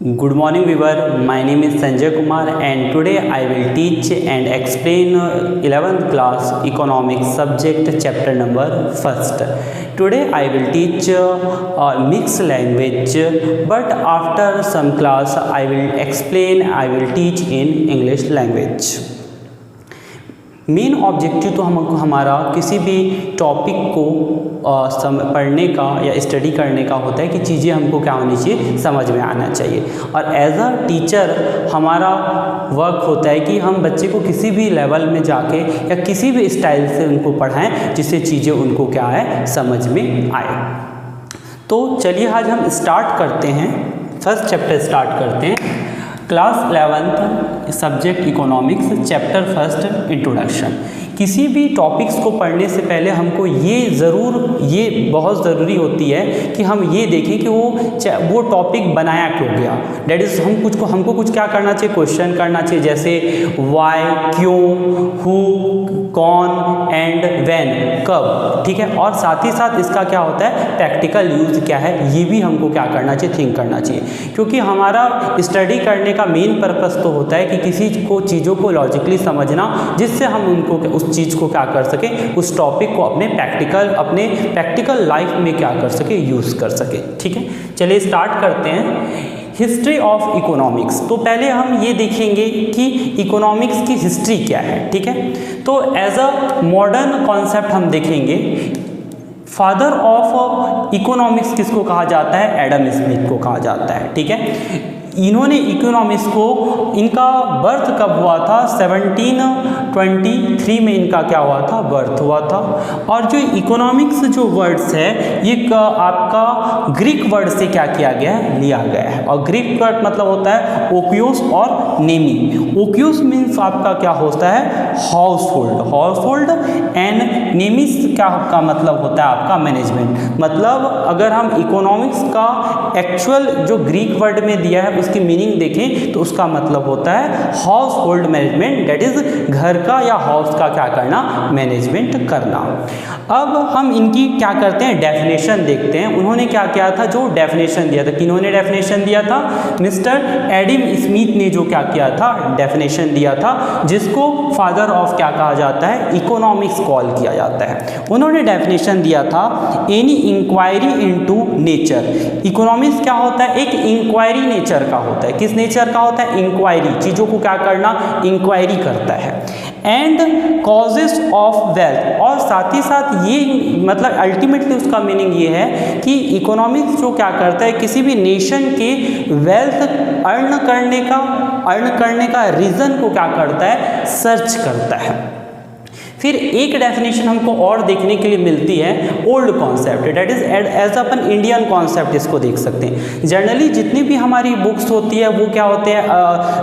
Good morning viewer, my name is Sanjay Kumar and today I will teach and explain 11th class economics subject chapter number 1st. Today I will teach mixed language, but after some class I will teach in English language. Main objective तो हमारा किसी भी topic को पढ़ने का या study करने का होता है कि चीज़ें हमको क्या होनी चाहिए, समझ में आना चाहिए। और एज अ टीचर हमारा वर्क होता है कि हम बच्चे को किसी भी लेवल में जाके या किसी भी स्टाइल से उनको पढ़ाएं जिससे चीज़ें उनको क्या है, समझ में आए। तो चलिए आज हम स्टार्ट करते हैं, फर्स्ट चैप्टर स्टार्ट करते हैं। Class 11th subject economics chapter first introduction. किसी भी टॉपिक्स को पढ़ने से पहले हमको ये बहुत ज़रूरी होती है कि हम ये देखें कि वो टॉपिक बनाया क्यों गया। डेट इज़ हमको कुछ क्या करना चाहिए, क्वेश्चन करना चाहिए, जैसे वाई, क्यों, हु, कौन एंड व्हेन, कब, ठीक है। और साथ ही साथ इसका क्या होता है, प्रैक्टिकल यूज़ क्या है, ये भी हमको क्या करना चाहिए, थिंक करना चाहिए। क्योंकि हमारा स्टडी करने का मेन पर्पस तो होता है कि किसी को चीज़ों को लॉजिकली समझना, जिससे हम उनको उस चीज़ को क्या कर सकें, उस टॉपिक को अपने प्रैक्टिकल लाइफ में क्या कर सके, यूज़ कर सके, ठीक है। चलिए स्टार्ट करते हैं। History of economics. तो पहले हम ये देखेंगे कि इकोनॉमिक्स की हिस्ट्री क्या है, ठीक है। तो एज अ मॉडर्न कॉन्सेप्ट हम देखेंगे, फादर ऑफ इकोनॉमिक्स किसको कहा जाता है, एडम स्मिथ को कहा जाता है, ठीक है। इन्होंने इकोनॉमिक्स को, इनका बर्थ कब हुआ था, 1723 में इनका क्या हुआ था, बर्थ हुआ था। और जो इकोनॉमिक्स जो वर्ड्स है ये आपका ग्रीक वर्ड से क्या किया गया है, लिया गया है। और ग्रीक वर्ड मतलब होता है ओकियोस और नेमी। ओकियोस मीन्स आपका क्या होता है, हाउसहोल्ड एंड नेमिस का मतलब होता है आपका मैनेजमेंट। मतलब अगर हम इकोनॉमिक्स का एक्चुअल जो ग्रीक वर्ड में दिया है उसकी मीनिंग देखें तो उसका मतलब होता है household management, that is घर का या हाउस का क्या करना, मैनेजमेंट करना। अब हम इनकी क्या करते हैं, डेफिनेशन देखते हैं। उन्होंने क्या किया था, जो डेफिनेशन दिया था, किन्होंने डेफिनेशन दिया था, मिस्टर एडम स्मिथ ने जो क्या किया था, डेफिनेशन दिया था, जिसको फादर ऑफ क्या कहा जाता है, इकोनॉमिक्स कॉल किया जाता है। उन्होंने डेफिनेशन दिया था, any inquiry into nature. Economics क्या होता है, एक इंक्वायरी नेचर का होता है। किस नेचर का होता है, इंक्वायरी, चीज़ों को क्या करना, इंक्वायरी करता है। एंड कॉजेस ऑफ वेल्थ, और साथ ही साथ ये मतलब अल्टीमेटली उसका मीनिंग ये है कि इकोनॉमिक्स जो क्या करता है, किसी भी नेशन के वेल्थ अर्न करने का रीज़न को क्या करता है, सर्च करता है। फिर एक डेफिनेशन हमको और देखने के लिए मिलती है, old concept, that is as upon Indian concept इसको देख सकते हैं। जनरली जितनी भी हमारी बुक्स होती है वो क्या होते हैं,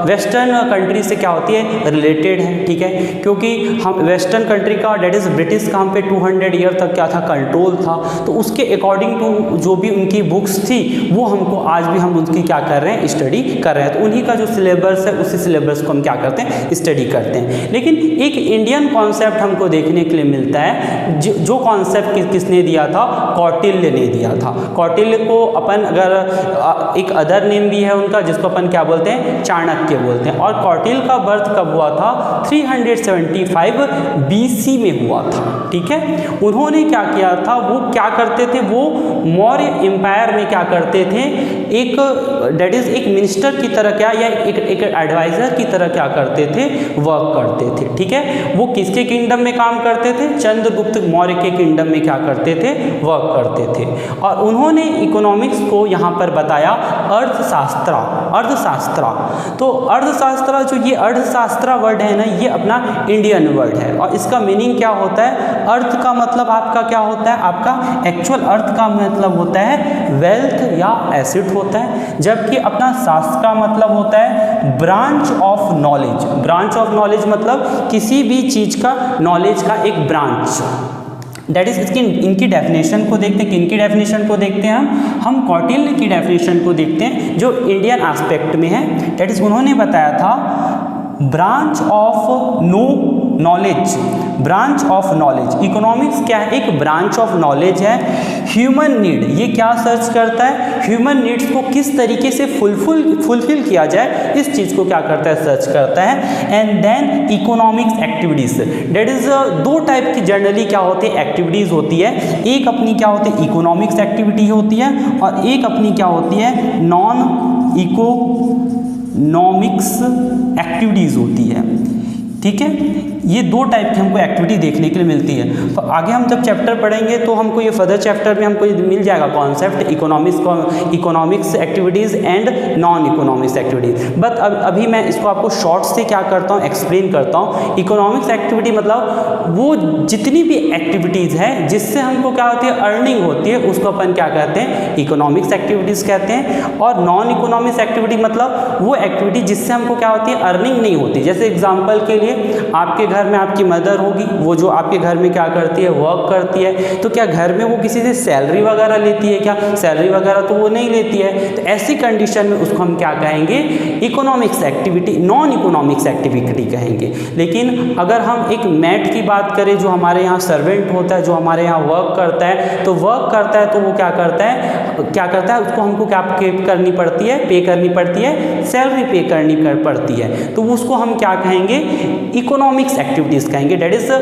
वेस्टर्न कंट्री से क्या होती है, रिलेटेड है, ठीक है। क्योंकि हम वेस्टर्न कंट्री का, डेट इज़ ब्रिटिश का, हम पे 200 ईयर तक क्या था, कंट्रोल था। तो उसके अकॉर्डिंग टू जो भी उनकी बुक्स थी वो हमको आज भी हम उनकी क्या कर रहे हैं, स्टडी कर रहे हैं। तो उन्हीं का जो सिलेबस है उसी सिलेबस को हम क्या करते हैं, स्टडी करते हैं। लेकिन एक इंडियन कॉन्सेप्ट हमको देखने के लिए मिलता है, जो कॉन्सेप्ट किसने दिया था, कौटिल्य ने दिया था। कौटिल्य को अपन अगर एक अदर नेम भी है उनका, जिसको अपन क्या बोलते हैं, चाणक्य बोलते हैं। और कौटिल्य का बर्थ कब हुआ था, 375 BC में हुआ था, ठीक है। उन्होंने क्या किया था, वो क्या करते थे, वो मौर्य एम्पायर में क्या करते थे, एक डेट इज एक मिनिस्टर की तरह क्या, या एक एडवाइजर की तरह क्या करते थे, वर्क करते थे, ठीक है। वो किसके किंगडम में काम करते थे, चंद्रगुप्त मौर्य के किंगडम में क्या करते थे, वर्क करते थे। और उन्होंने इकोनॉमिक्स को यहाँ पर बताया अर्थशास्त्र। तो अर्थशास्त्र, जो ये अर्थशास्त्र वर्ड है ना, ये अपना इंडियन वर्ड है। और इसका मीनिंग क्या होता है, अर्थ का मतलब आपका क्या होता है, आपका एक्चुअल अर्थ का मतलब होता है वेल्थ या एसेट होता है। जबकि अपना शास्त्र का मतलब होता है branch of knowledge. Branch of knowledge मतलब किसी भी चीज़ का, नॉलेज का एक ब्रांच। दैट इज इनकी डेफिनेशन को देखते हैं, किनकी डेफिनेशन को देखते हैं, हम कौटिल्य की डेफिनेशन को देखते हैं जो इंडियन एस्पेक्ट में है। दैट इज उन्होंने बताया था branch of knowledge, branch of knowledge. Economics क्या है? एक ब्रांच ऑफ नॉलेज है। ह्यूमन नीड, ये क्या सर्च करता है? ह्यूमन नीड्स को किस तरीके से फुलफिल किया जाए, इस चीज़ को क्या करता है? सर्च करता है। And then economics activities, that is दो टाइप की जनरली क्या होती है? एक्टिविटीज़ होती है। एक अपनी क्या होती है? इकोनॉमिक्स एक्टिविटी होती है, और एक अपनी क्या होती है? नॉन इकोनॉमिक्स एक्टिविटीज़ होती है। ठीक है, ये दो टाइप की हमको एक्टिविटी देखने के लिए मिलती है। तो आगे हम जब चैप्टर पढ़ेंगे तो हमको ये फर्दर चैप्टर में हमको ये मिल जाएगा concept economics activities and non economics activities. But अभी मैं इसको आपको शॉर्ट से क्या करता हूँ? एक्सप्लेन करता हूँ। इकोनॉमिक्स एक्टिविटी मतलब वो जितनी भी एक्टिविटीज़ हैं जिससे हमको क्या होती है? अर्निंग होती है, उसको अपन क्या कहते हैं? इकोनॉमिक्स एक्टिविटीज़ कहते हैं। और नॉन इकोनॉमिक्स एक्टिविटी मतलब वो एक्टिविटी जिससे हमको क्या होती है? अर्निंग नहीं होती। जैसे एग्जाम्पल के लिए आपके घर में आपकी मदर होगी, वो जो आपके घर में क्या करती है? वर्क करती है। तो क्या घर में वो किसी से सैलरी वगैरह लेती है क्या? सैलरी वगैरह तो वो नहीं लेती है। तो ऐसी कंडीशन में उसको हम क्या कहेंगे? Economics activity, non economics activity कहेंगे। लेकिन अगर हम एक मैट की बात करें, जो हमारे यहाँ सर्वेंट होता है, जो हमारे यहाँ वर्क करता है, तो वर्क करता है तो वो क्या करता है? उसको हमको क्या करनी पड़ती है? पे करनी पड़ती है, सैलरी पे करनी पड़ती है। तो उसको हम क्या कहेंगे? इकोनॉमिक्स एक्टिविटीज़ कहेंगे। डेट इज़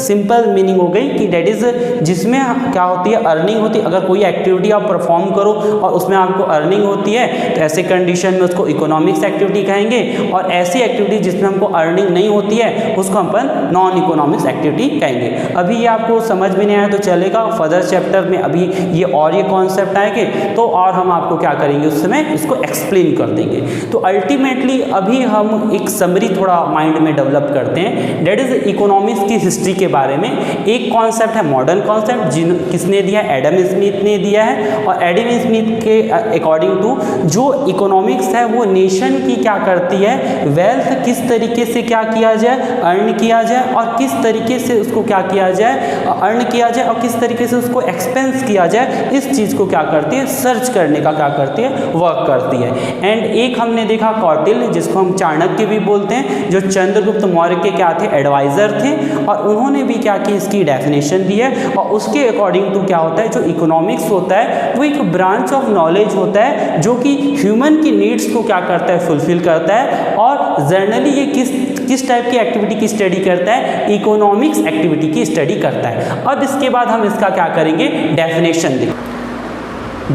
सिंपल मीनिंग हो गई कि डेट इज़ जिसमें क्या होती है? अर्निंग होती है। अगर कोई एक्टिविटी आप परफॉर्म करो और उसमें आपको अर्निंग होती है, तो ऐसे कंडीशन में उसको इकोनॉमिक्स एक्टिविटी कहेंगे। और ऐसी एक्टिविटी जिसमें हमको अर्निंग नहीं होती है, उसको अपन नॉन इकोनॉमिक्स एक्टिविटी कहेंगे। अभी ये आपको समझ में नहीं आया तो चलेगा, फर्दर चैप्टर में अभी ये कॉन्सेप्ट आएंगे तो और हम आपको क्या करेंगे? उस समय इसको एक्सप्लेन कर देंगे। तो अल्टीमेटली अभी हम एक समरी थोड़ा माइंड में डेवलप करते हैं। डेट इज इकोनॉमिक्स की हिस्ट्री के बारे में। एक कॉन्सेप्ट है मॉडर्न कॉन्सेप्ट, किसने दिया? एडम स्मिथ ने दिया है। और एडम स्मिथ के अकॉर्डिंग टू जो इकोनॉमिक्स है वो नेशन की क्या करती है? वेल्थ किस तरीके से क्या किया जाए? अर्न किया जाए, और किस तरीके से उसको क्या किया जाए? अर्न किया जाए, और किस तरीके से उसको एक्सपेंस किया जाए, इस चीज़ को क्या करती है? सर्च करने का क्या करती है? वर्क करती है। एंड एक हमने देखा कौटिल्य, जिसको हम चाणक्य भी बोलते हैं, जो चंद्रगुप्त मौर्य के क्या थे? एडवाइज़र थे। और उन्होंने भी क्या की? इसकी डेफिनेशन दी है। और उसके अकॉर्डिंग टू क्या होता है? जो इकोनॉमिक्स होता है वो एक ब्रांच ऑफ नॉलेज होता है जो कि ह्यूमन की नीड्स को क्या करता है? फुलफिल करता है। और जनरली ये किस टाइप की एक्टिविटी की स्टडी करता है? इकोनॉमिक्स एक्टिविटी की स्टडी करता है। अब इसके बाद हम इसका क्या करेंगे? डेफिनेशन देंगे,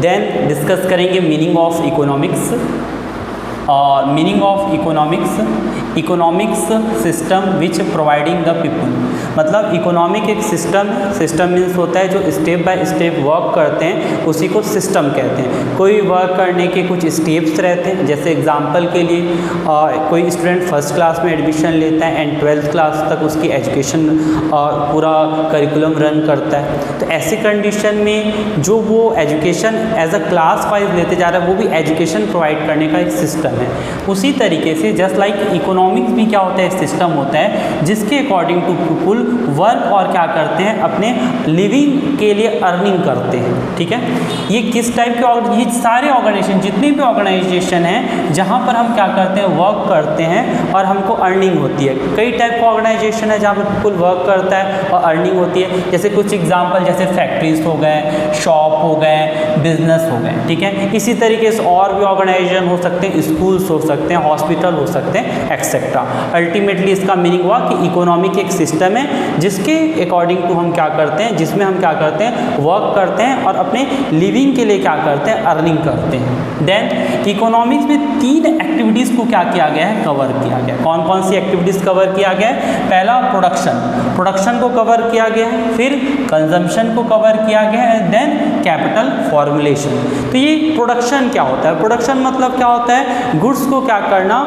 देन डिस्कस करेंगे मीनिंग ऑफ इकोनॉमिक्स। और meaning of economics system which providing the people, मतलब इकोनॉमिक एक सिस्टम मीन्स होता है जो स्टेप बाय स्टेप वर्क करते हैं, उसी को सिस्टम कहते हैं। कोई वर्क करने के कुछ स्टेप्स रहते हैं। जैसे एग्जांपल के लिए कोई स्टूडेंट फर्स्ट क्लास में एडमिशन लेता है एंड 12th क्लास तक उसकी एजुकेशन पूरा करिकुलम रन करता है। तो ऐसी कंडीशन में जो वो education as a class wise लेते जा रहा है, वो भी एजुकेशन प्रोवाइड करने का एक सिस्टम है। उसी तरीके से जस्ट लाइक इकोनॉमिक्स भी क्या होता है? सिस्टम होता है जिसके अकॉर्डिंग टू पीपुल वर्क और क्या करते हैं? अपने लिविंग के लिए अर्निंग करते हैं। ठीक है, ये किस टाइप के? ये सारे ऑर्गेनाइजेशन, जितने भी ऑर्गेनाइजेशन हैं जहाँ पर हम क्या करते हैं? वर्क करते हैं और हमको अर्निंग होती है। कई टाइप का ऑर्गेनाइजेशन है जहाँ पर पीपुल वर्क करता है और अर्निंग होती है। जैसे कुछ एग्जाम्पल, जैसे फैक्ट्रीज हो गए, शॉप हो गए, बिजनेस हो गए। ठीक है, इसी तरीके से और भी ऑर्गेनाइजेशन हो सकते हैं, स्कूल्स हो सकते हैं, हॉस्पिटल हो सकते हैं, एक्सेट्रा। अल्टीमेटली इसका मीनिंग हुआ कि इकोनॉमिक एक सिस्टम है जिसके अकॉर्डिंग टू हम क्या करते हैं? जिसमें हम क्या करते हैं? वर्क करते हैं और अपने लिविंग के लिए क्या करते हैं? अर्निंग करते हैं। देन इकोनॉमिक्स में 3 एक्टिविटीज़ को क्या किया गया है? कवर किया गया। कौन कौन सी एक्टिविटीज़ कवर किया गया है? पहला प्रोडक्शन को कवर किया गया है, फिर कंजम्पशन को कवर किया गया है, देन कैपिटल फॉर्मुलेशन। तो ये प्रोडक्शन क्या होता है? प्रोडक्शन मतलब क्या होता है? गुड्स को क्या करना?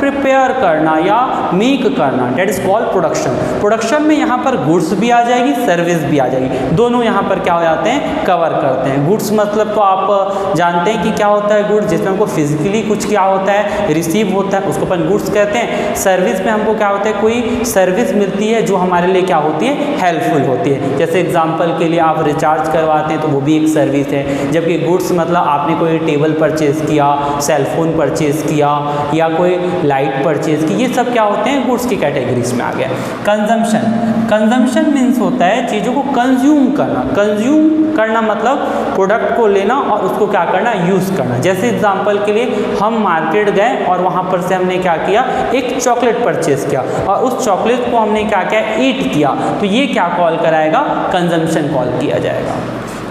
प्रिपेयर करना या मेक करना, that is called production. Production. Production में यहाँ पर गुड्स भी आ जाएगी, सर्विस भी आ जाएगी, दोनों यहाँ पर क्या हो जाते हैं, कवर करते हैं। गुड्स मतलब तो आप जानते हैं कि क्या होता है गुड्स, जिसमें हमको फिजिकली कुछ क्या होता है, रिसीव होता है, उसको अपन गुड्स कहते हैं। सर्विस में हमको क्या होता है, कोई सर्विस मिलती है जो हमारे लिए क्या होती है, हेल्पफुल होती है। जैसे एग्जांपल के लिए आप रिचार्ज करवाते हैं तो वो भी एक सर्विस है। जबकि गुड्स मतलब आपने कोई टेबल परचेज किया, सेलफोन परचेज किया या कोई लाइट परचेज की, ये सब क्या होते हैं, गुड्स की कैटेगरीज में आ गया। कंजम्पशन, कंजम्पशन मीन्स होता है चीज़ों को कंज्यूम करना। कंज्यूम करना मतलब प्रोडक्ट को लेना और उसको क्या करना, यूज़ करना। जैसे एग्जांपल के लिए हम मार्केट गए और वहाँ पर से हमने क्या किया, एक चॉकलेट परचेज किया और उस चॉकलेट को हमने क्या किया, ईट किया, तो ये क्या कॉल कराएगा, कंजम्पशन कॉल किया जाएगा।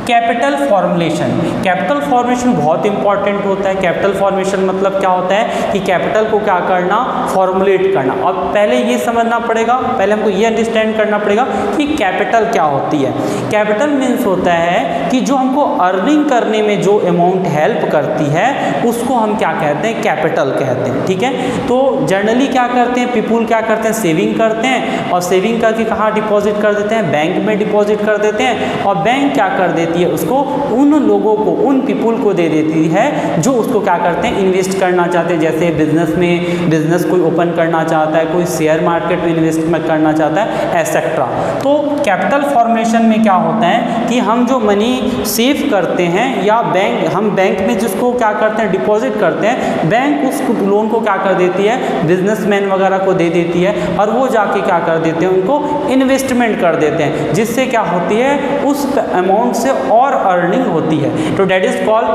कैपिटल फॉर्मुलेशन, कैपिटल फॉर्मेशन बहुत इंपॉर्टेंट होता है। कैपिटल फॉर्मेशन मतलब क्या होता है कि कैपिटल को क्या करना, फॉर्मुलेट करना। और पहले ये समझना पड़ेगा, पहले हमको ये अंडरस्टैंड करना पड़ेगा कि कैपिटल क्या होती है। कैपिटल मीन्स होता है कि जो हमको अर्निंग करने में जो अमाउंट हेल्प करती है उसको हम क्या कहते हैं, कैपिटल कहते हैं। ठीक है, तो जनरली क्या करते हैं पीपुल, क्या करते हैं, सेविंग करते हैं और सेविंग करके कहाँ डिपॉजिट कर देते हैं, बैंक में डिपॉजिट कर देते हैं। और बैंक क्या कर देती है, उसको उन लोगों को, उन पीपुल को दे देती है जो उसको क्या करते हैं, इन्वेस्ट करना चाहते हैं। जैसे बिजनेस में, बिजनेस कोई ओपन करना चाहता है, कोई शेयर मार्केट में इन्वेस्टमेंट करना चाहता है, एसेट्रा। तो कैपिटल फॉर्मेशन में क्या होता है कि हम जो मनी सेव करते हैं या बैंक, हम बैंक में जिसको क्या करते हैं, डिपॉजिट करते हैं, बैंक उस लोन को क्या कर देती है, बिजनेसमैन वगैरह को दे देती है और वो जाके क्या कर देते हैं, उनको इन्वेस्टमेंट कर देते हैं, जिससे क्या होती है, उस अमाउंट से और अर्निंग होती है। तो that is called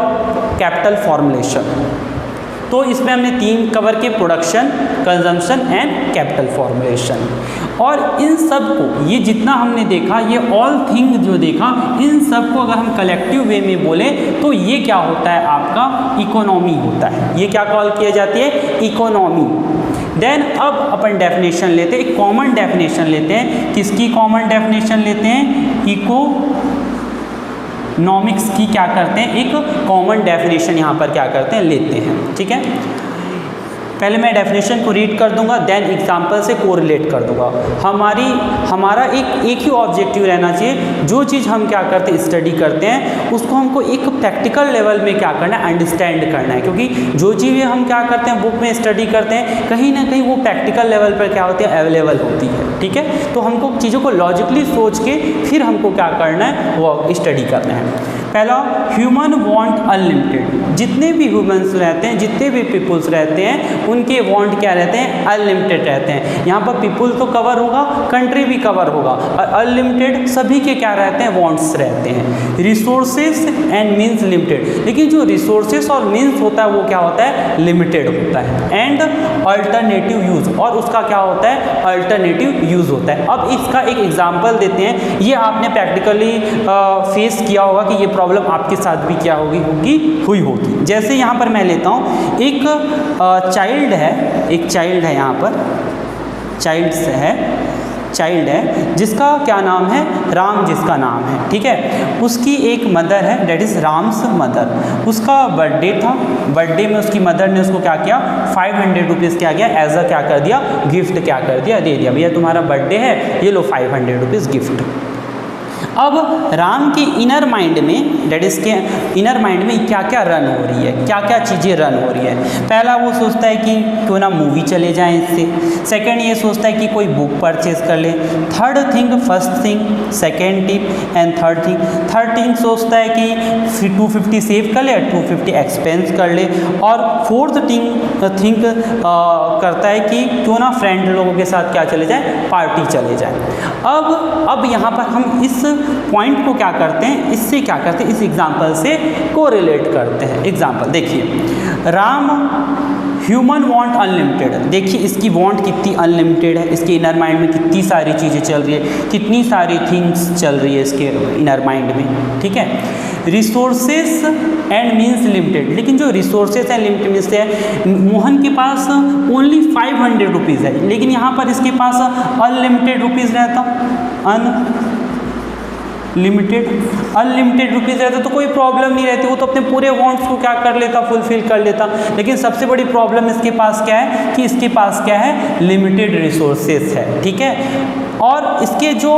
capital formulation. तो इसमें हमने 3 कवर किए, production, consumption and capital formulation. और इन सब को, ये जितना हमने देखा, ये ऑल थिंग जो देखा, इन सब को अगर हम कलेक्टिव वे में बोले तो ये क्या होता है, आपका इकोनॉमी होता है। ये क्या कॉल किया जाती है, इकोनॉमी। देन अब अपन डेफिनेशन लेते हैं, एक कॉमन डेफिनेशन लेते हैं। किसकी कॉमन डेफिनेशन लेते हैं, इकोनॉमिक्स की क्या करते हैं, एक कॉमन डेफिनेशन यहाँ पर क्या करते हैं, लेते हैं। ठीक है, पहले मैं डेफिनेशन को रीड कर दूंगा, देन एग्जाम्पल से कोरिलेट कर दूंगा। हमारा एक ही ऑब्जेक्टिव रहना चाहिए, जो चीज़ हम क्या करते हैं, स्टडी करते हैं, उसको हमको एक प्रैक्टिकल लेवल में क्या करना है, अंडरस्टैंड करना है। क्योंकि जो चीज़ें हम क्या करते हैं, बुक में स्टडी करते हैं, कहीं ना कहीं वो प्रैक्टिकल लेवल पर क्या होती है, अवेलेबल होती है। ठीक है, तो हमको चीज़ों को लॉजिकली सोच के फिर हमको क्या करना है, वो स्टडी करना है। पहला, ह्यूमन वांट अनलिमिटेड। जितने भी ह्यूमंस रहते हैं, जितने भी पीपुल्स रहते हैं, उनके वांट क्या रहते हैं, अनलिमिटेड रहते हैं। यहाँ पर पीपुल तो कवर होगा, कंट्री भी कवर होगा, और अनलिमिटेड सभी के क्या रहते हैं, वांट्स रहते हैं। रिसोर्सेज एंड मीन्स लिमिटेड, लेकिन जो रिसोर्सेज और मीन्स होता है वो क्या होता है, लिमिटेड होता है। एंड अल्टरनेटिव यूज, और उसका क्या होता है, अल्टरनेटिव यूज होता है। अब इसका एक एग्जाम्पल देते हैं, ये आपने प्रैक्टिकली फेस किया होगा कि ये प्रॉब्लम आपके साथ भी क्या होगी, हुई होगी। जैसे यहाँ पर मैं लेता हूँ, एक चाइल्ड है यहाँ पर, चाइल्ड है जिसका क्या नाम है, राम जिसका नाम है। ठीक है, उसकी एक मदर है, डेट इज़ राम्स मदर। उसका बर्थडे था, बर्थडे में उसकी मदर ने उसको क्या किया, 500 रुपीज़ क्या किया, एज अ क्या कर दिया, गिफ्ट क्या कर दिया, दे दिया, भैया तुम्हारा बर्थडे है, ये लो 500 रुपीज़ गिफ्ट। अब राम के इनर माइंड में, डेट इज के इनर माइंड में क्या क्या रन हो रही है, क्या क्या चीज़ें रन हो रही है। पहला वो सोचता है कि क्यों ना मूवी चले जाएं इससे। सेकंड ये सोचता है कि कोई बुक परचेज कर ले। Third thing, first thing, second tip and third thing सोचता है कि 250 सेव कर ले, 250 एक्सपेंस कर ले। और फोर्थ थिंक करता है कि क्यों ना फ्रेंड लोगों के साथ क्या चले जाए, पार्टी चले जाए। अब यहाँ पर हम इस पॉइंट को क्या करते हैं, इससे क्या करते हैं, इस एग्जाम्पल से कोरिलेट करते हैं। एग्जाम्पल देखिए, राम ह्यूमन वांट अनलिमिटेड। देखिए इसकी वांट कितनी अनलिमिटेड है, इसके इनर माइंड में कितनी सारी चीज़ें चल रही है, कितनी सारी थिंग्स चल रही है इसके इनर माइंड में। ठीक है, रिसोर्सेस एंड मीन्स लिमिटेड, लेकिन जो रिसोर्सेस एंड लिमिटेड मीन्स है, मोहन के पास ओनली 500 रुपीज़ है, लेकिन यहाँ पर इसके पास अनलिमिटेड रुपीज़ रहता, लिमिटेड। अनलिमिटेड रुपीज़ रहता तो कोई प्रॉब्लम नहीं रहती, वो तो अपने पूरे वांट्स को क्या कर लेता, फुलफिल कर लेता। लेकिन सबसे बड़ी प्रॉब्लम इसके पास क्या है कि इसके पास क्या है, लिमिटेड रिसोर्सेस है, ठीक है। और इसके जो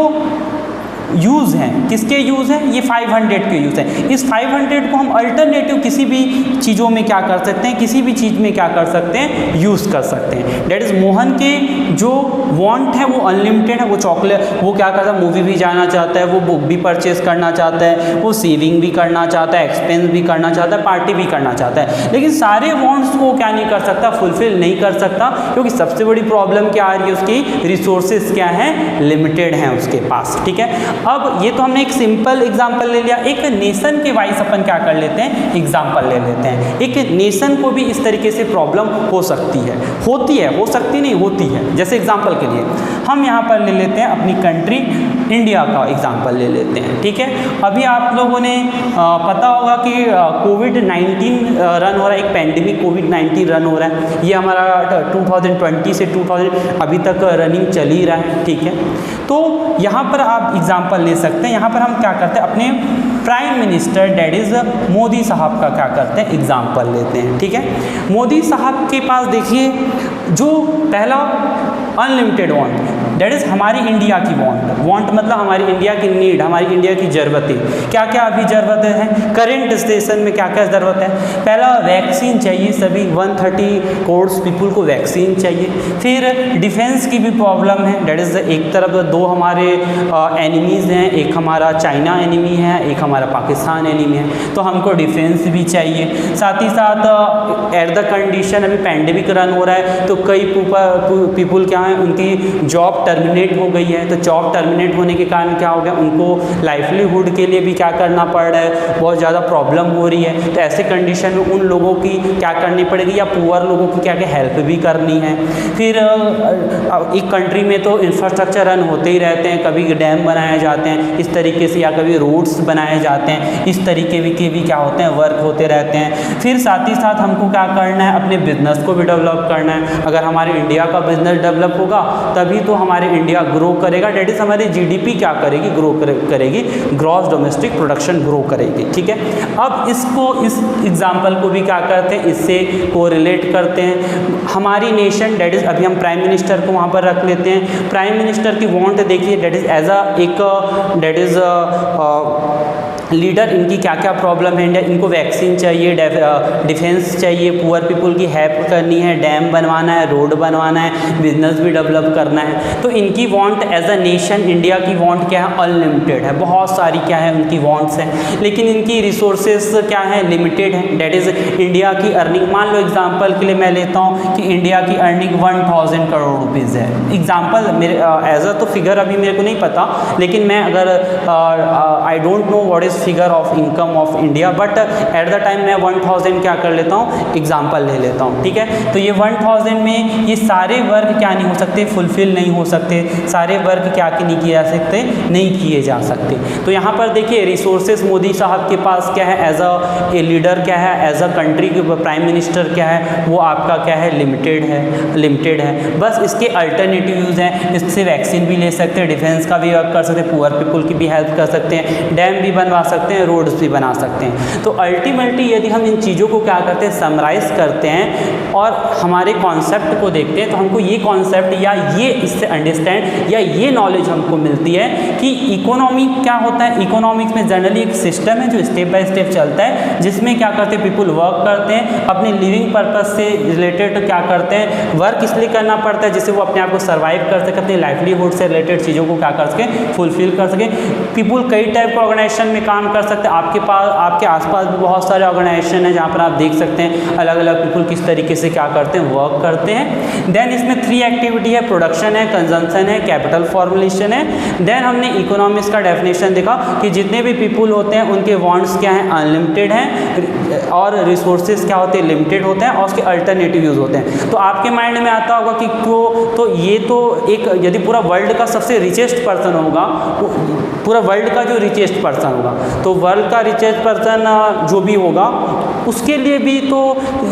यूज़ हैं, किसके यूज़ हैं, ये 500 के यूज़ हैं। इस 500 को हम अल्टरनेटिव किसी भी चीज़ों में क्या कर सकते हैं, किसी भी चीज़ में क्या कर सकते हैं, यूज़ कर सकते हैं। डेट इज़ मोहन के जो वांट है वो अनलिमिटेड है, वो चॉकलेट, वो क्या करता है, मूवी भी जाना चाहता है, वो बुक भी परचेज करना चाहता है, वो सेविंग भी करना चाहता है, एक्सपेंस भी करना चाहता है, पार्टी भी करना चाहता है। लेकिन सारे वांट्स को क्या नहीं कर सकता, फुलफिल नहीं कर सकता, क्योंकि सबसे बड़ी प्रॉब्लम क्या आ रही है, उसकी रिसोर्सेज क्या हैं, लिमिटेड हैं उसके पास, ठीक है। अब ये तो हमने एक सिंपल एग्जांपल ले लिया। एक नेशन के वाइज अपन क्या कर लेते हैं, एग्जांपल ले लेते हैं। एक नेशन को भी इस तरीके से प्रॉब्लम हो सकती है, होती है, हो सकती नहीं, होती है। जैसे एग्जांपल के लिए हम यहाँ पर ले लेते हैं अपनी कंट्री इंडिया का एग्जांपल ले लेते हैं, ठीक है। अभी आप लोगों ने पता होगा कि कोविड-19 रन हो रहा है, एक पैंडेमिक कोविड-19 रन हो रहा है। ये हमारा 2020 से 2000 अभी तक रनिंग चल ही रहा है, ठीक है। तो यहाँ पर आप एग्जांपल ले सकते हैं। यहाँ पर हम क्या करते हैं, अपने prime minister that is Modi साहब का क्या करते हैं, एग्जांपल लेते हैं, ठीक है। मोदी साहब के पास देखिए जो पहला अनलिमिटेड वांट, डेट इज़ हमारी इंडिया की वांट मतलब हमारी इंडिया की नीड, हमारी इंडिया की ज़रूरतें, क्या क्या अभी ज़रूरतें हैं करेंट स्टेशन में, क्या क्या ज़रूरत है। पहला वैक्सीन चाहिए, सभी 130 करोड़ पीपल को वैक्सीन चाहिए। फिर डिफेंस की भी प्रॉब्लम है, डेट इज़ एक तरफ दो हमारे एनिमीज़ हैं, एक हमारा चाइना एनिमी है, एक हमारा पाकिस्तान एनिमी है, तो हमको डिफेंस भी चाहिए। साथ ही साथ एट द कंडीशन अभी पैंडेमिक रन हो रहा है, तो कई पीपल क्या हैं, उनकी जॉब टर्मिनेट हो गई है। तो जॉब टर्मिनेट होने के कारण क्या हो गया, उनको लाइवलीहुड के लिए भी क्या करना पड़ रहा है, बहुत ज़्यादा प्रॉब्लम हो रही है। तो ऐसे कंडीशन में उन लोगों की क्या करनी पड़ेगी, या पुअर लोगों की क्या क्या हेल्प भी करनी है। फिर एक कंट्री में तो इंफ्रास्ट्रक्चर रन होते ही रहते हैं, कभी डैम बनाए जाते हैं इस तरीके से, या कभी रोड्स बनाए जाते हैं, इस तरीके के भी क्या होते हैं, वर्क होते रहते हैं। फिर साथ ही साथ हमको क्या करना है, अपने बिजनेस को भी डेवलप करना है। अगर हमारे इंडिया का बिजनेस डेवलप होगा तभी तो हमारे इंडिया ग्रो करेगा, डेट इज़ हमारी जीडीपी क्या करेगी, ग्रो करेगी, ग्रॉस डोमेस्टिक प्रोडक्शन ग्रो करेगी, ठीक है। अब इसको, इस एग्जांपल को भी क्या करते हैं, इससे कोरिलेट करते हैं। हमारी नेशन डेट इज़, अभी हम प्राइम मिनिस्टर को वहाँ पर रख लेते हैं। प्राइम मिनिस्टर की वांट देखिए, डेट इज़ एज अ एक डेट इज़ लीडर, इनकी क्या क्या प्रॉब्लम है, इनको वैक्सीन चाहिए, डिफेंस चाहिए, पुअर पीपल की हेल्प करनी है, डैम बनवाना है, रोड बनवाना है, बिजनेस भी डेवलप करना है। तो इनकी want as a nation, India की वांट क्या है, अनलिमिटेड है, बहुत सारी क्या है उनकी वांट्स हैं। लेकिन इनकी रिसोर्सेज क्या है, लिमिटेड है। डेट इज़ इंडिया की अर्निंग, मान लो एग्जांपल के लिए मैं लेता हूँ कि इंडिया की अर्निंग 1000 करोड़ रुपीज़ है। एग्जांपल मेरे एज अ, तो फिगर अभी मेरे को नहीं पता, लेकिन मैं अगर I don't know what is figure of income of India, but at the time मैं 1000 क्या कर लेता हूँ, एग्जांपल ले लेता हूँ, ठीक है। तो ये 1000 में ये सारे वर्क क्या नहीं हो सकते, फुलफिल नहीं हो सकते, सारे वर्क क्या नहीं किए जा सकते, नहीं किए जा सकते। तो यहाँ पर देखिए रिसोर्सेज मोदी साहब के पास क्या है, एज अ लीडर क्या है, एज अ कंट्री के प्राइम मिनिस्टर क्या है, वो आपका क्या है, लिमिटेड है। बस इसके अल्टरनेटिव यूज़ हैं, इससे वैक्सीन भी ले सकते हैं, डिफेंस का भी वर्क कर सकते हैं, पुअर पीपल की भी हेल्प कर सकते हैं, डैम भी बनवा सकते हैं, रोड्स भी बना सकते हैं। तो अल्टीमेटली यदि हम इन चीज़ों को क्या करते हैं, समराइज़ करते हैं और हमारे कॉन्सेप्ट को देखते हैं, तो हमको ये कॉन्सेप्ट या ये इससे अंडरस्टैंड या ये नॉलेज हमको मिलती है कि इकोनॉमी क्या होता है। इकोनॉमिक्स में जनरली एक सिस्टम है जो स्टेप बाय स्टेप चलता है, जिसमें क्या करते हैं, पीपल वर्क करते हैं, अपने लिविंग पर्पस से रिलेटेड क्या करते हैं, वर्क इसलिए करना पड़ता है जिससे वो अपने आप को सर्वाइव कर सके, अपने लाइवलीहुड से रिलेटेड चीज़ों को क्या कर सके, फुलफिल कर सके। पीपल कई टाइप के ऑर्गेनाइजेशन में काम कर सकते हैं। आपके पास, आपके आसपास भी बहुत सारे ऑर्गेनाइजेशन हैं जहाँ पर आप देख सकते हैं अलग अलग पीपल किस तरीके से क्या करते हैं, वर्क करते हैं। देन इसमें 3 एक्टिविटी है, प्रोडक्शन है, कंजम्पशन है, कैपिटल फॉर्मुलेशन है। देन हमने इकोनॉमिक्स का डेफिनेशन देखा कि जितने भी पीपल होते हैं उनके वांट्स क्या हैं, अनलिमिटेड हैं, और रिसोर्सेज क्या होते हैं, लिमिटेड होते हैं और उसके अल्टरनेटिव यूज़ होते हैं। तो आपके माइंड में आता होगा कि क्यों, तो ये तो एक, यदि पूरा वर्ल्ड का सबसे रिचेस्ट पर्सन होगा, पूरा वर्ल्ड का जो रिचेस्ट पर्सन होगा, तो वर्ल्ड का रिचेस्ट पर्सन जो भी होगा उसके लिए भी तो,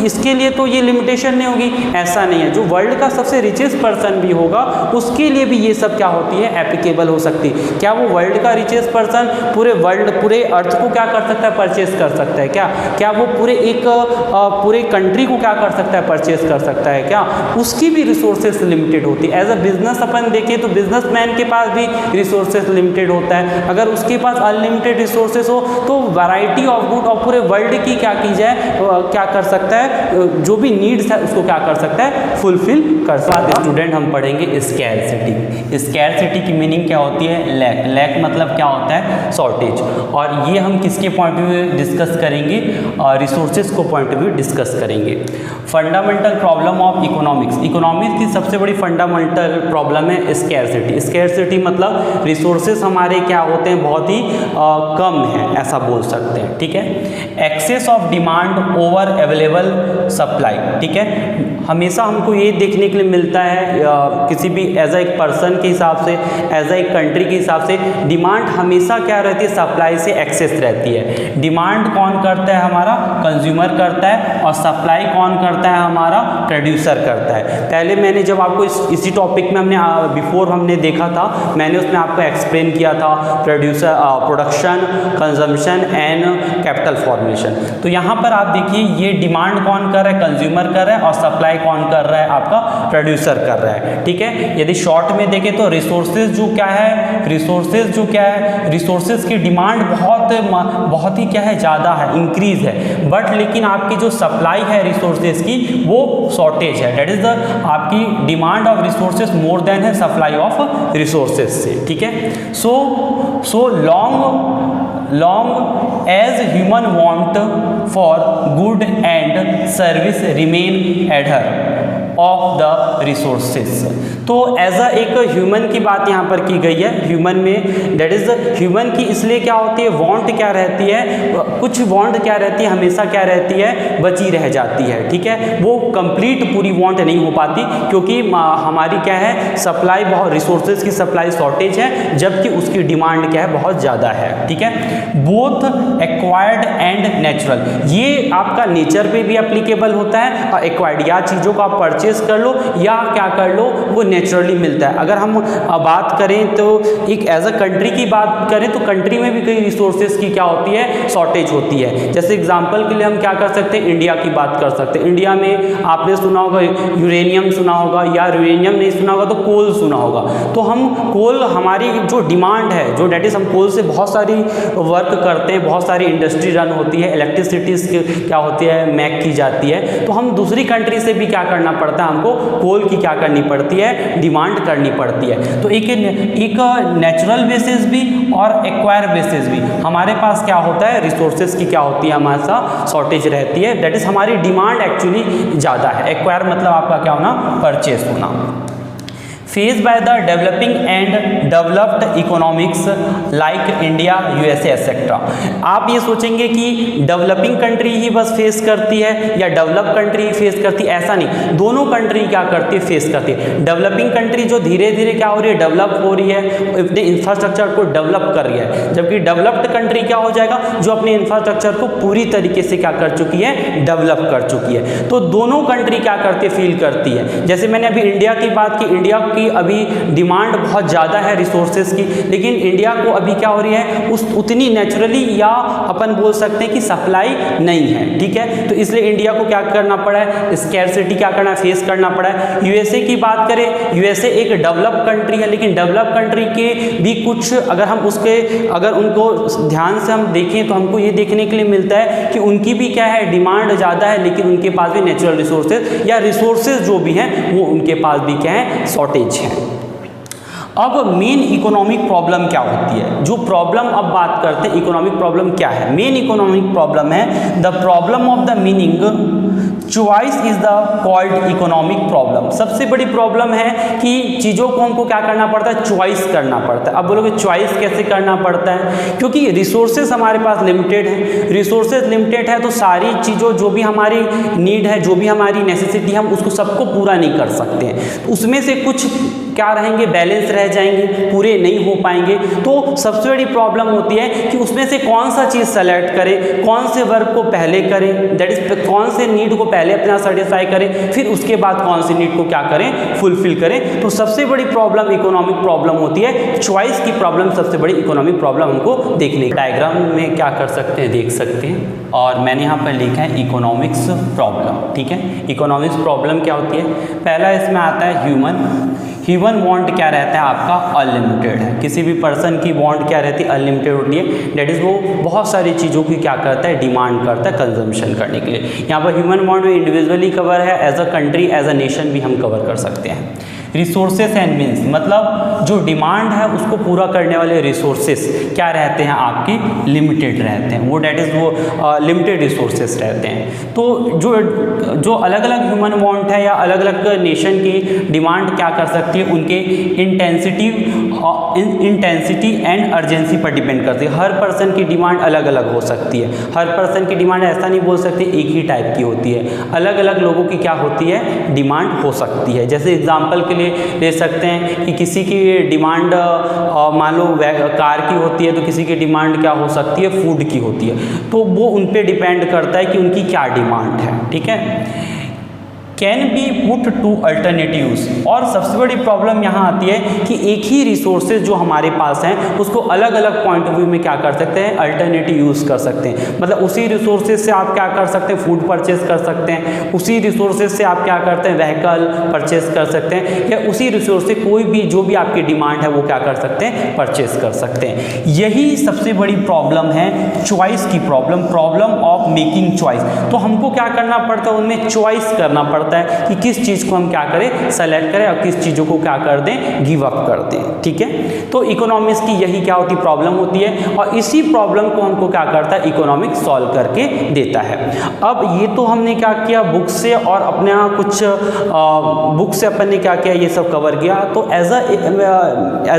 इसके लिए तो ये लिमिटेशन नहीं होगी, ऐसा नहीं है। जो वर्ल्ड का सबसे रिचेस्ट पर्सन भी होगा उसके लिए भी ये सब क्या होती है, एप्लीकेबल हो सकती है। क्या वो वर्ल्ड का रिचेस्ट पर्सन पूरे वर्ल्ड, पूरे अर्थ को क्या कर सकता है, परचेज कर सकता है क्या? क्या वो पूरे एक पूरे कंट्री को क्या कर सकता है, परचेज कर सकता है क्या? उसकी भी रिसोर्सेज लिमिटेड होती है। एज अ बिजनेस अपन देखें तो बिजनेसमैन के पास भी रिसोर्सेज लिमिटेड होता है। अगर उसके पास अनलिमिटेड रिसोर्सेज हो तो वैरायटी ऑफ गुड और पूरे वर्ल्ड की क्या की जाए, क्या कर सकता है, जो भी नीड्स है उसको क्या कर सकता है, फुलफिल कर सकता है। स्टूडेंट हम पढ़ेंगे स्कैरसिटी। स्कैरसिटी की मीनिंग क्या होती है, लैक। लैक मतलब क्या होता है, शॉर्टेज। और ये हम किसके पॉइंट ऑफ व्यू डिस्कस करेंगे, रिसोर्सेज को पॉइंट ऑफ व्यू डिस्कस करेंगे। Fundamental problem of economics. Economics की सबसे बड़ी फंडामेंटल प्रॉब्लम है स्कैरसिटी। स्कैरसिटी मतलब रिसोर्सेज हमारे क्या होते हैं, बहुत ही कम है, ऐसा बोल सकते हैं। ठीक है। Excess of demand over available supply. ठीक है। हमेशा हमको ये देखने के लिए मिलता है किसी भी एज अ एक पर्सन के हिसाब से, एज अ एक कंट्री के हिसाब से, डिमांड हमेशा क्या रहती है, सप्लाई से एक्सेस रहती है। डिमांड कौन करता है, हमारा कंज्यूमर करता है, और सप्लाई कौन करता है, हमारा प्रोड्यूसर करता है। पहले मैंने जब आपको इसी टॉपिक में हमने देखा था, मैंने उसमें आपको एक्सप्लेन किया था production, consumption and capital formation. तो यहाँ पर आप देखिए ये डिमांड कौन कर रहा है, कंज्यूमर कर रहा है, और सप्लाई कौन कर रहा है, आपका प्रोड्यूसर कर रहा है। ठीक है। यदि शॉर्ट में देखें तो रिसोर्सेज जो क्या है, रिसोर्सेज की डिमांड बहुत ही क्या है, ज़्यादा है, इंक्रीज है, बट लेकिन आपकी जो सप्लाई है रिसोर्सेज की वो शॉर्टेज है। दैट इज द आपकी demand of resources more than है सप्लाई ऑफ रिसोर्सेज से। ठीक है। So long as human want for good and service remain ahead of the resources. तो एज अ एक ह्यूमन की बात यहाँ पर की गई है। ह्यूमन में दैट इज ह्यूमन की इसलिए क्या होती है, वांट क्या रहती है, कुछ वांट क्या रहती है, हमेशा क्या रहती है, बची रह जाती है। ठीक है। वो कंप्लीट पूरी वांट नहीं हो पाती क्योंकि हमारी क्या है, सप्लाई बहुत, रिसोर्सेज की सप्लाई शॉर्टेज है, जबकि उसकी डिमांड क्या है, बहुत ज़्यादा है। ठीक है। बोथ एक्वायर्ड एंड नेचुरल, ये आपका नेचर पे भी एप्लीकेबल होता है, और एक्वायर्ड या चीज़ों को आप परचेज कर लो या क्या कर लो, वो नेचुरली मिलता है। अगर हम बात करें तो एक एज अ कंट्री की बात करें तो कंट्री में भी कई रिसोर्सेज की क्या होती है, शॉर्टेज होती है। जैसे एग्जांपल के लिए हम क्या कर सकते हैं, इंडिया की बात कर सकते हैं। इंडिया में आपने सुना होगा यूरेनियम सुना होगा, या यूरेनियम नहीं सुना होगा तो कोल सुना होगा। तो हम कोल, हमारी जो डिमांड है, जो डेट इज हम कोल से बहुत सारी वर्क करते हैं, बहुत सारी इंडस्ट्री रन होती है, इलेक्ट्रिसिटीज क्या होती है, मेक की जाती है। तो हम दूसरी कंट्री से भी क्या करना पड़ता है, हमको कोल की क्या करनी पड़ती है, डिमांड करनी पड़ती है। तो एक नेचुरल बेसिस भी और एक्वायर बेसिस भी हमारे पास क्या होता है, रिसोर्सेज की क्या होती है, हमारे साथ शॉर्टेज रहती है। दैट इज हमारी डिमांड एक्चुअली ज़्यादा है। एक्वायर मतलब आपका क्या होना, परचेस होना। Face by the developing and developed economics like India, USA etcetera. आप ये सोचेंगे कि डेवलपिंग कंट्री ही बस फेस करती है या डेवलप कंट्री ही फेस करती है, ऐसा नहीं। दोनों कंट्री क्या करती है, फेस करती है। डेवलपिंग कंट्री जो धीरे धीरे क्या हो रही है, डेवलप हो रही है, अपने इंफ्रास्ट्रक्चर को डेवलप कर रही है, जबकि डेवलप्ड कंट्री क्या हो जाएगा, जो अपने इंफ्रास्ट्रक्चर को पूरी तरीके से क्या कर चुकी है, डेवलप कर चुकी है। तो दोनों कंट्री क्या करती है, फील करती है। जैसे मैंने अभी इंडिया की बात की, इंडिया की अभी डिमांड बहुत ज़्यादा है रिसोर्सेज की, लेकिन इंडिया को अभी क्या हो रही है, उतनी नेचुरली या अपन बोल सकते हैं कि सप्लाई नहीं है। ठीक है। तो इसलिए इंडिया को क्या करना पड़ा है, स्कैरसिटी क्या करना है, फेस करना पड़ा है। यूएसए की बात करें, यूएसए एक डेवलप कंट्री है, लेकिन डेवलप कंट्री के भी कुछ अगर उनको ध्यान से हम देखें तो हमको ये देखने के लिए मिलता है कि उनकी भी क्या है, डिमांड ज़्यादा है, लेकिन उनके पास भी नेचुरल रिसोर्सेज या रिसोर्सेज जो भी हैं वो उनके पास भी क्या है, शॉर्टेज है। अब मेन इकोनॉमिक प्रॉब्लम क्या होती है, जो प्रॉब्लम अब बात करते हैं, इकोनॉमिक प्रॉब्लम क्या है। मेन इकोनॉमिक प्रॉब्लम है the problem of the meaning choice is the called economic problem. सबसे बड़ी प्रॉब्लम है कि चीज़ों को हमको क्या करना पड़ता है, चॉइस करना पड़ता है। अब बोलोगे चॉइस कैसे करना पड़ता है, क्योंकि रिसोर्सेज हमारे पास लिमिटेड है, रिसोर्सेज लिमिटेड है तो सारी चीज़ों जो भी हमारी नीड है, जो भी हमारी नेसेसिटी है, हम उसको सबको पूरा नहीं कर सकते हैं। तो उसमें से कुछ क्या रहेंगे, बैलेंस रह जाएंगे, पूरे नहीं हो पाएंगे। तो सबसे बड़ी प्रॉब्लम होती है कि उसमें से कौन सा चीज़ सेलेक्ट करें, कौन से वर्क को पहले करें, दैट इज कौन से नीड को पहले अपना सेटिस्फाई करें, फिर उसके बाद कौन सी नीड को क्या करें, फुलफिल करें। तो सबसे बड़ी प्रॉब्लम इकोनॉमिक प्रॉब्लम होती है, चॉइस की प्रॉब्लम सबसे बड़ी इकोनॉमिक प्रॉब्लम हमको देखने। डायग्राम में क्या कर सकते हैं, देख सकते हैं, और मैंने यहाँ पर लिखा है इकोनॉमिक्स प्रॉब्लम। ठीक है, इकोनॉमिक्स प्रॉब्लम क्या होती है, पहला इसमें आता है ह्यूमन वांट क्या रहता है आपका, अनलिमिटेड है। किसी भी पर्सन की वांट क्या रहती है, अनलिमिटेड होती है। दैट इज वो बहुत सारी चीज़ों की क्या करता है, डिमांड करता है कंजम्पशन करने के लिए। यहाँ पर ह्यूमन वांट में इंडिविजुअली कवर है, as a country, as a nation भी हम कवर कर सकते हैं। रिसोर्सेस एंड मीन्स, मतलब जो डिमांड है उसको पूरा करने वाले रिसोर्सेस क्या रहते हैं आपकी, लिमिटेड रहते हैं। वो दैट इज़ वो लिमिटेड रिसोर्सेस रहते हैं। तो जो अलग अलग ह्यूमन वांट है या अलग अलग नेशन की डिमांड क्या कर सकती है, उनके इंटेंसिटी एंड अर्जेंसी पर डिपेंड करती है। हर पर्सन की डिमांड अलग अलग हो सकती है, हर पर्सन की डिमांड ऐसा नहीं बोल सकते एक ही टाइप की होती है, अलग अलग लोगों की क्या होती है, डिमांड हो सकती है। जैसे एग्जाम्पल के लिए ले सकते हैं कि किसी की डिमांड मान लो कार की होती है, तो किसी की डिमांड क्या हो सकती है, फूड की होती है। तो वो उन पे डिपेंड करता है कि उनकी क्या डिमांड है। ठीक है, can be put to alternatives. और सबसे बड़ी प्रॉब्लम यहाँ आती है कि एक ही रिसोर्सेज जो हमारे पास हैं उसको अलग अलग पॉइंट ऑफ व्यू में क्या कर सकते हैं, अल्टरनेटिव यूज़ कर सकते हैं। मतलब उसी रिसोर्सेज से आप क्या कर सकते हैं, फूड परचेज कर सकते हैं, उसी रिसोर्सेज से आप क्या करते हैं, व्हीकल परचेज कर सकते हैं, या उसी रिसोर्स से कोई भी जो भी आपकी डिमांड है वो क्या कर सकते हैं, परचेज कर सकते हैं। यही सबसे बड़ी प्रॉब्लम है, चॉइस की प्रॉब्लम ऑफ मेकिंग चॉइस। तो हमको क्या करना पड़ता है, उनमें चॉइस करना पड़ता है कि किस चीज़ को हम क्या करें, सेलेक्ट करें, और किस चीज़ों को क्या कर दें, गिव अप कर दें। ठीक है, तो इकोनॉमिक्स की यही क्या होती, प्रॉब्लम होती है, और इसी प्रॉब्लम को हमको क्या करता है, इकोनॉमिक्स सॉल्व करके देता है। अब ये तो हमने क्या किया, बुक से और अपने कुछ बुक से अपन ने क्या किया, ये सब कवर किया। तो एज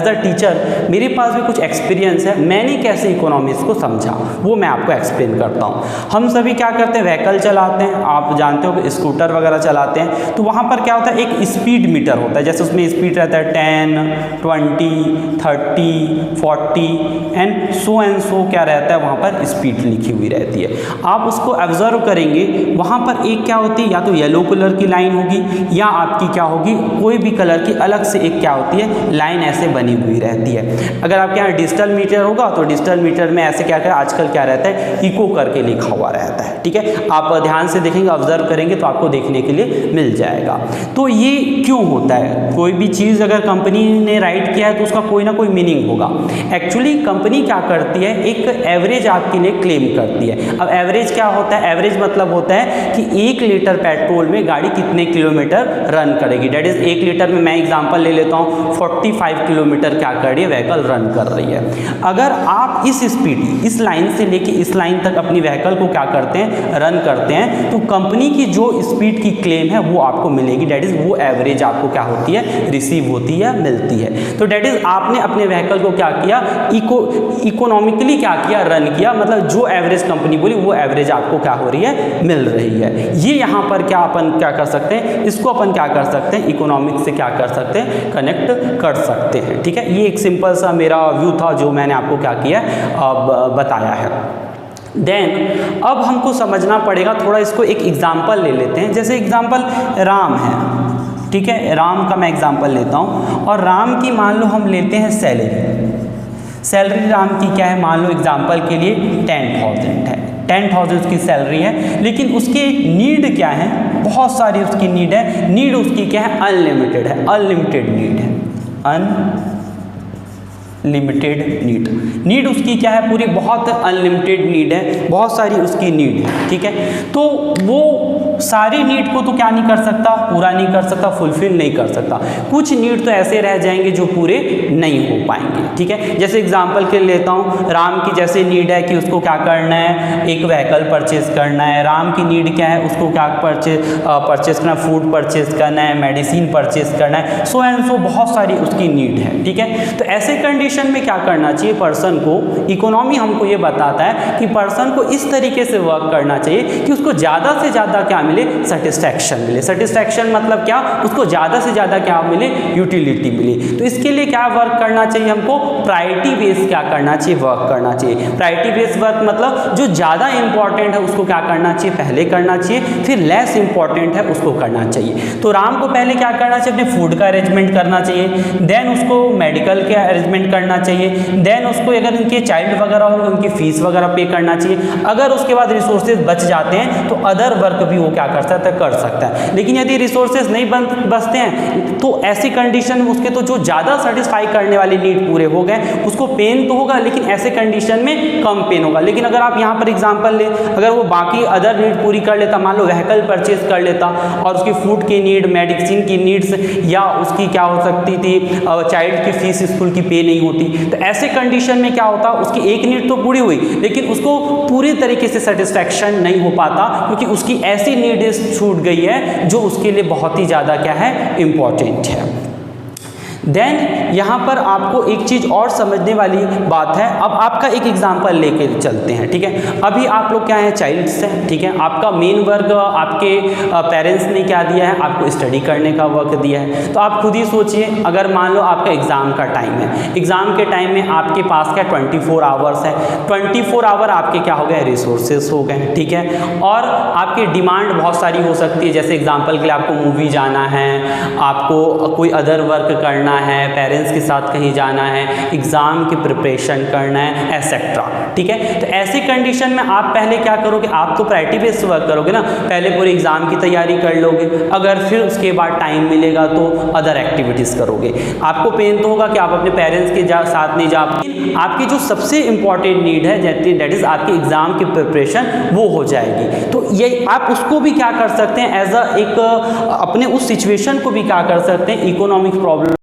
अ टीचर मेरे पास भी कुछ एक्सपीरियंस है, मैंने कैसे इकोनॉमिक्स को समझा वो मैं आपको एक्सप्लेन करता हूँ। हम सभी क्या करते हैं, व्हीकल चलाते हैं, आप जानते हो स्कूटर वगैरह चलाते हैं, तो वहाँ पर क्या होता है, एक स्पीड मीटर होता है। जैसे उसमें स्पीड रहता है 10, 20, 30, 40 एंड सो क्या रहता है, वहाँ पर स्पीड लिखी हुई रहती है। आप उसको ऑब्जर्व करेंगे, वहाँ पर एक क्या होती है, या तो येलो कलर की लाइन होगी, या आपकी क्या होगी, कोई भी कलर की अलग से एक क्या होती है, लाइन ऐसे बनी हुई रहती है। अगर आपके यहाँ डिजिटल मीटर होगा तो डिजिटल मीटर में ऐसे क्या आजकल क्या रहता है, इको करके लिखा हुआ रहता है। ठीक है, आप ध्यान से देखेंगे, ऑब्जर्व करेंगे तो आपको देखने के लिए मिल जाएगा। तो ये क्यों होता है, कोई भी चीज़ अगर कंपनी ने राइट किया है तो उसका कोई ना कोई मीनिंग होगा। एक्चुअली कंपनी क्या करती है, एक एवरेज आपके लिए क्लेम करती है। अब एवरेज क्या होता है, एवरेज मतलब होता है कि 1 लीटर पेट्रोल में गाड़ी कितने किलोमीटर रन करेगी। डेट इज 1 लीटर में मैं एग्जांपल ले लेता हूँ, 45 किलोमीटर क्या कर रही है, व्हीकल रन कर रही है। अगर आप इस स्पीड, इस लाइन से लेके इस लाइन तक अपनी व्हीकल को क्या करते हैं, रन करते हैं, तो कंपनी की जो स्पीड की क्लेम है वो आपको मिलेगी। डेट इज वो एवरेज आपको क्या होती है, रिसीव होती है, मिलती है। तो डेट इज आपने अपने व्हीकल को क्या किया, इकोनॉमिकली क्या किया, रन किया, मतलब जो एवरेज कंपनी बोली वो एवरेज आपको क्या हो रही है, मिल रही है। ये यहाँ पर क्या अपन क्या कर सकते हैं, इसको अपन क्या कर सकते हैं, इकोनॉमिक्स से क्या कर सकते हैं, कनेक्ट कर सकते हैं। ठीक है, ये एक सिंपल सा मेरा व्यू था जो मैंने आपको क्या किया, बताया है। देन अब हमको समझना पड़ेगा थोड़ा, इसको एक एग्जाम्पल ले लेते हैं। जैसे एग्जाम्पल राम है, ठीक है, राम का मैं एग्जाम्पल लेता हूँ, और राम की मान लो हम लेते हैं सैलरी राम की क्या है, मान लो एग्जाम्पल के लिए 10,000 है, 10,000 उसकी सैलरी है, लेकिन उसके नीड क्या है, बहुत सारी उसकी नीड है। नीड उसकी क्या है, अनलिमिटेड है, अनलिमिटेड नीड है, लिमिटेड नीड उसकी क्या है, पूरी बहुत अनलिमिटेड नीड है, बहुत सारी उसकी नीड है। ठीक है, तो वो सारी नीड को तो क्या नहीं कर सकता, पूरा नहीं कर सकता, फुलफिल नहीं कर सकता। कुछ नीड तो ऐसे रह जाएंगे जो पूरे नहीं हो पाएंगे, ठीक है। जैसे एग्जांपल के लिए लेता हूँ, राम की जैसे नीड है कि उसको क्या करना है, एक व्हीकल परचेज करना है। राम की नीड क्या है, उसको क्या परचेज करना है, फूड परचेज करना है, मेडिसिन परचेज करना है, सो एंड सो बहुत सारी उसकी नीड है, ठीक है। तो ऐसे कंडीशन में क्या करना चाहिए पर्सन को, इकोनॉमी हमको ये बताता है कि पर्सन को इस तरीके से वर्क करना चाहिए कि उसको ज़्यादा से ज़्यादा क्या मिले, सेटिस्फैक्शन मिले। सेटिस्फैक्शन मतलब क्या, उसको ज़्यादा से ज़्यादा क्या मिले, यूटिलिटी मिले। तो इसके लिए क्या वर्क करना चाहिए हमको, प्रायोरिटी बेस क्या करना चाहिए, वर्क करना चाहिए। प्रायोरिटी बेस वर्क मतलब जो ज़्यादा इंपॉर्टेंट है उसको क्या करना चाहिए, पहले करना चाहिए, फिर लेस इंपॉर्टेंट है उसको करना चाहिए। तो राम को पहले क्या करना चाहिए, अपने फूड का अरेंजमेंट करना चाहिए, देन उसको मेडिकल के अरेंजमेंट करना चाहिए, देन उसको अगर उनके चाइल्ड वगैरह होंगे उनकी फीस वगैरह पे करना चाहिए। अगर उसके बाद रिसोर्सेज बच जाते हैं तो अदर वर्क भी वो क्या कर सकता है, कर सकता है। लेकिन यदि रिसोर्सेज नहीं बचते हैं तो ऐसी कंडीशन में उसके तो जो ज़्यादा सेटिस्फाई करने वाली नीड पूरे हो गए, उसको पेन तो होगा लेकिन ऐसे कंडीशन में कम पेन होगा। लेकिन अगर आप यहाँ पर एग्जांपल ले, अगर वो बाकी अदर नीड पूरी कर लेता, मान लो व्हीकल परचेज कर लेता और उसकी फूड की नीड, मेडिसिन की नीड्स या उसकी क्या हो सकती थी, चाइल्ड की फीस स्कूल की पे नहीं होती, तो ऐसे कंडीशन में क्या होता, उसकी एक नीड तो पूरी हुई लेकिन उसको पूरी तरीके से सेटिस्फैक्शन नहीं हो पाता क्योंकि उसकी ऐसी नीड छूट गई है जो उसके लिए बहुत ही ज़्यादा क्या है, इम्पॉर्टेंट है। देन यहाँ पर आपको एक चीज़ और समझने वाली बात है। अब आपका एक एग्जांपल लेके चलते हैं, ठीक है। अभी आप लोग क्या हैं, चाइल्ड्स हैं, ठीक है। आपका मेन वर्क आपके पेरेंट्स ने क्या दिया है, आपको स्टडी करने का वर्क दिया है। तो आप खुद ही सोचिए, अगर मान लो आपका एग्ज़ाम का टाइम है, एग्ज़ाम के टाइम में आपके पास क्या 24 आवर्स है, 24 आवर आपके क्या हो गए, रिसोर्सेज हो गए, ठीक है। और आपकी डिमांड बहुत सारी हो सकती है, जैसे एग्जाम्पल के लिए आपको मूवी जाना है, आपको कोई अदर वर्क करना है, पेरेंट्स के साथ कहीं जाना है, एग्ज़ाम की प्रिपरेशन करना है, एसेट्रा, ठीक है। तो ऐसी कंडीशन में आप पहले क्या करोगे, आप तो प्रायोरिटी बेस्ड वर्क करोगे ना, पहले पूरे एग्ज़ाम की तैयारी कर लोगे, अगर फिर उसके बाद टाइम मिलेगा तो अदर एक्टिविटीज़ करोगे। आपको पेन तो होगा कि आप अपने पेरेंट्स के साथ नहीं जा पाएंगे, आपकी जो सबसे इंपॉर्टेंट नीड है दैट इज़ आपकी एग्ज़ाम की प्रिपरेशन, वो हो जाएगी। तो ये आप उसको भी क्या कर सकते हैं, एज अ एक अपने उस सिचुएशन को भी क्या कर सकते हैं, इकोनॉमिक प्रॉब्लम